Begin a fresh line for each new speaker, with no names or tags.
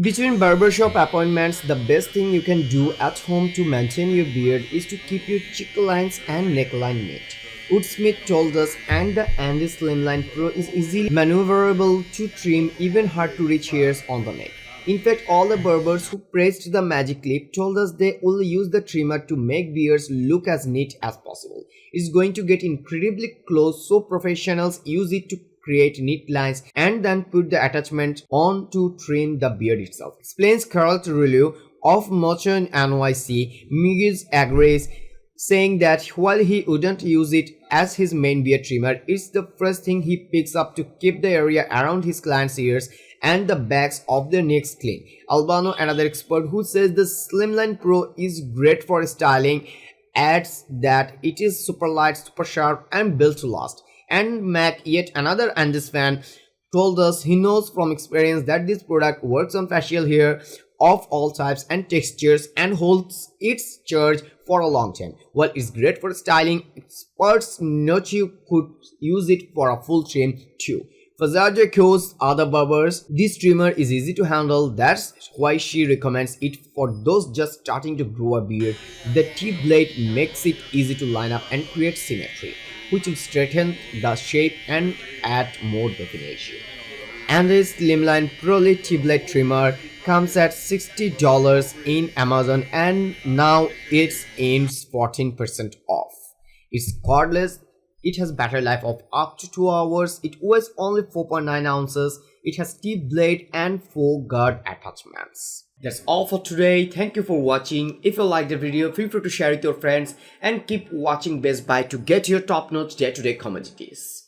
Between barbershop appointments, the best thing you can do at home to maintain your beard is to keep your cheek lines and neckline neat. Woodsmith told us, and the Andis Slimline Pro is easily maneuverable to trim even hard to reach hairs on the neck. In fact, all the barbers who praised the magic clip told us they only use the trimmer to make beards look as neat as possible. It's going to get incredibly close, so professionals use it to create neat lines and then put the attachment on to trim the beard itself. Explains Carl Turullo of Motion NYC. Miguel agrees, saying that while he wouldn't use it as his main beard trimmer, it's the first thing he picks up to keep the area around his clients' ears and the backs of their necks clean. Albano, another expert who says the Slimline Pro is great for styling, adds that it is super light, super sharp and built to last. And Mac, yet another Andis fan, told us he knows from experience that this product works on facial hair of all types and textures and holds its charge for a long time. While it's great for styling, experts note you could use it for a full trim too. Fazaja echoes other barbers, this trimmer is easy to handle, that's why she recommends it for those just starting to grow a beard. The tip blade makes it easy to line up and create symmetry, which will straighten the shape and add more definition. And this Slimline Pro tip blade trimmer comes at $60 in Amazon and now it's in 14% off. It's cordless. It has battery life of up to 2 hours. It weighs only 4.9 ounces. It has tip blade and 4 guard attachments. That's all for today. Thank you for watching. If you liked the video, feel free to share it with your friends and keep watching Best Buy to get your top-notch day-to-day commodities.